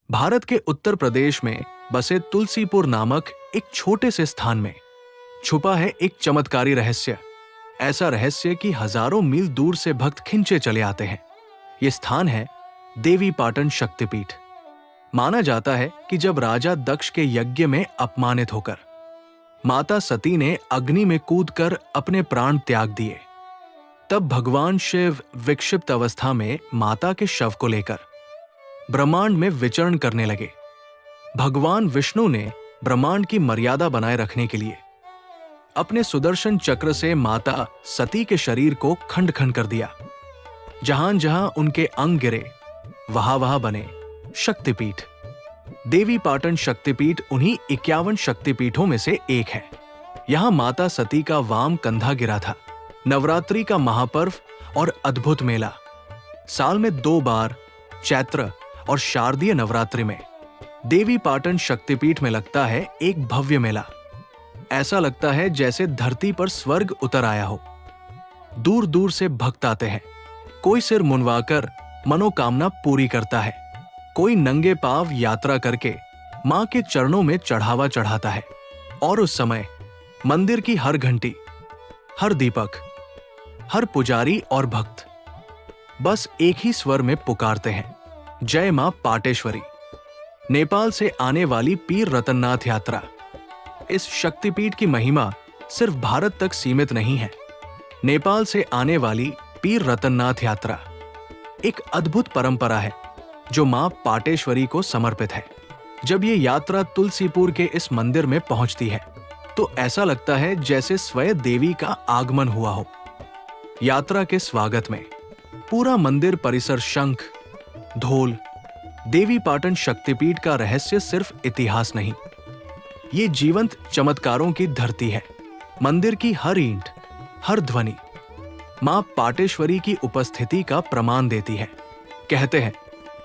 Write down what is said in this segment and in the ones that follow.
भारत के उत्तर प्रदेश में बसे तुलसीपुर नामक एक छोटे से स्थान में छुपा है एक चमत्कारी रहस्य। ऐसा रहस्य कि हजारों मील दूर से भक्त खिंचे चले आते हैं। ये स्थान है देवीपाटन शक्तिपीठ। माना जाता है कि जब राजा दक्ष के यज्ञ में अपमानित होकर माता सती ने अग्नि में कूदकर अपने प्राण त्याग दिए, तब भगवान शिव विक्षिप्त अवस्था में माता के शव को लेकर ब्रह्मांड में विचरण करने लगे। भगवान विष्णु ने ब्रह्मांड की मर्यादा बनाए रखने के लिए अपने सुदर्शन चक्र से माता सती के शरीर को खंड खंड कर दिया। जहां जहां उनके अंग गिरे वहां वहां बने शक्तिपीठ। देवीपाटन शक्तिपीठ उन्हीं 51 शक्तिपीठों में से एक है। यहां माता सती का वाम कंधा गिरा था। नवरात्रि का महापर्व और अद्भुत मेला। साल में 2 बार चैत्र और शारदीय नवरात्रि में देवीपाटन शक्तिपीठ में लगता है एक भव्य मेला। ऐसा लगता है जैसे धरती पर स्वर्ग उतर आया हो। दूर दूर से भक्त आते हैं। कोई सिर मुंडवाकर मनोकामना पूरी करता है, कोई नंगे पांव यात्रा करके मां के चरणों में चढ़ावा चढ़ाता है। और उस समय मंदिर की हर घंटी, हर दीपक, हर पुजारी और भक्त बस एक ही स्वर में पुकारते हैं, जय मां पाटेश्वरी। नेपाल से आने वाली पीर रतननाथ यात्रा। इस शक्तिपीठ की महिमा सिर्फ भारत तक सीमित नहीं है। नेपाल से आने वाली पीर रतननाथ यात्रा एक अद्भुत परंपरा है जो मां पाटेश्वरी को समर्पित है। जब ये यात्रा तुलसीपुर के इस मंदिर में पहुंचती है तो ऐसा लगता है जैसे स्वयं देवी का आगमन हुआ हो। यात्रा के स्वागत में पूरा मंदिर परिसर शंख, ढोल। देवीपाटन शक्तिपीठ का रहस्य सिर्फ इतिहास नहीं, ये जीवंत चमत्कारों की धरती है। मंदिर की हर ईंट, हर ध्वनि मां पाटेश्वरी की उपस्थिति का प्रमाण देती है। कहते हैं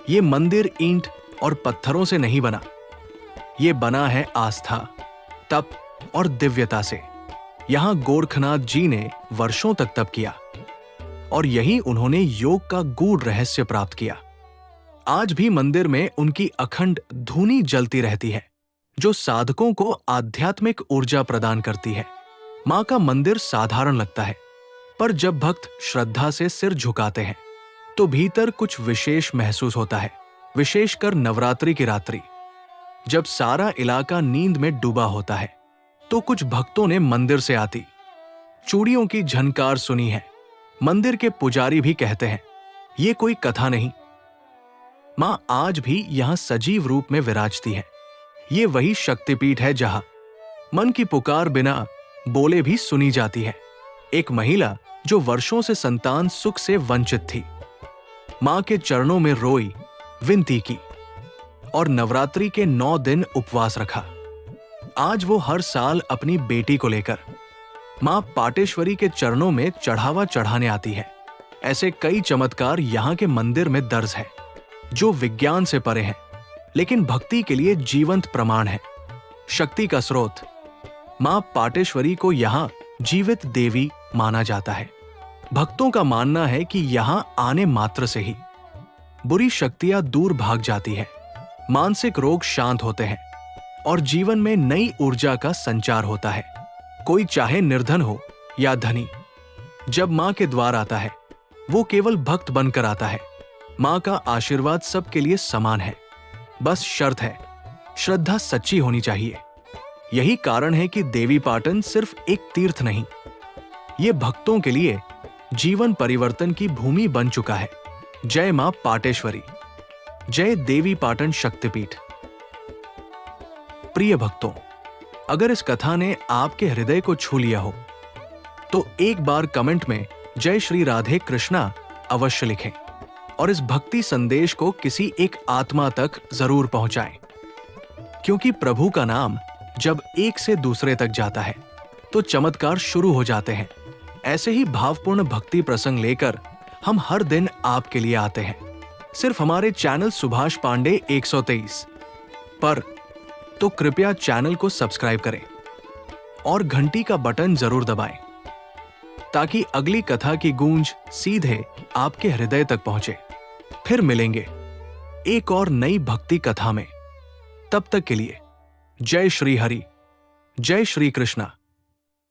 ये मंदिर ईंट और पत्थरों से नहीं बना, ये बना है आस्था, तप और दिव्यता से। यहां गोरखनाथ जी ने वर्षों तक तप किया और यहीं उन्होंने योग का गूढ़ रहस्य प्राप्त किया। आज भी मंदिर में उनकी अखंड धूनी जलती रहती है जो साधकों को आध्यात्मिक ऊर्जा प्रदान करती है। मां का मंदिर साधारण लगता है, पर जब भक्त श्रद्धा से सिर झुकाते हैं तो भीतर कुछ विशेष महसूस होता है। विशेषकर नवरात्रि की रात्रि, जब सारा इलाका नींद में डूबा होता है, तो कुछ भक्तों ने मंदिर से आती चूड़ियों की झनकार सुनी है। मंदिर के पुजारी भी कहते हैं ये कोई कथा नहीं, मां आज भी यहां सजीव रूप में विराजती है। ये वही शक्तिपीठ है जहां मन की पुकार बिना बोले भी सुनी जाती है। एक महिला जो वर्षों से संतान सुख से वंचित थी, मां के चरणों में रोई, विनती की और नवरात्रि के 9 दिन उपवास रखा। आज वो हर साल अपनी बेटी को लेकर मां पाटेश्वरी के चरणों में चढ़ावा चढ़ाने आती है। ऐसे कई चमत्कार यहां के मंदिर में दर्ज है जो विज्ञान से परे हैं, लेकिन भक्ति के लिए जीवंत प्रमाण है। शक्ति का स्रोत मां पाटेश्वरी को यहां जीवित देवी माना जाता है। भक्तों का मानना है कि यहां आने मात्र से ही बुरी शक्तियां दूर भाग जाती है, मानसिक रोग शांत होते हैं और जीवन में नई ऊर्जा का संचार होता है। कोई चाहे निर्धन हो या धनी, जब मां के द्वार आता है वो केवल भक्त बनकर आता है। मां का आशीर्वाद सबके लिए समान है, बस शर्त है श्रद्धा सच्ची होनी चाहिए। यही कारण है कि देवीपाटन सिर्फ एक तीर्थ नहीं, ये भक्तों के लिए जीवन परिवर्तन की भूमि बन चुका है। जय मां पाटेश्वरी, जय देवीपाटन शक्तिपीठ। प्रिय भक्तों, अगर इस कथा ने आपके हृदय को छू लिया हो तो एक बार कमेंट में जय श्री राधे कृष्णा अवश्य लिखें और इस भक्ति संदेश को किसी एक आत्मा तक जरूर पहुंचाएं, क्योंकि प्रभु का नाम जब एक से दूसरे तक जाता है तो चमत्कार शुरू हो जाते हैं। ऐसे ही भावपूर्ण भक्ति प्रसंग लेकर हम हर दिन आपके लिए आते हैं, सिर्फ हमारे चैनल सुभाष पांडे 123 पर। तो कृपया चैनल को सब्सक्राइब करें और घंटी का बटन जरूर दबाएं ताकि अगली कथा की गूंज सीधे आपके हृदय तक पहुंचे। फिर मिलेंगे। एक और नई भक्ति कथा में। तब तक के लिए जय श्री हरि, जय श्री कृष्णा।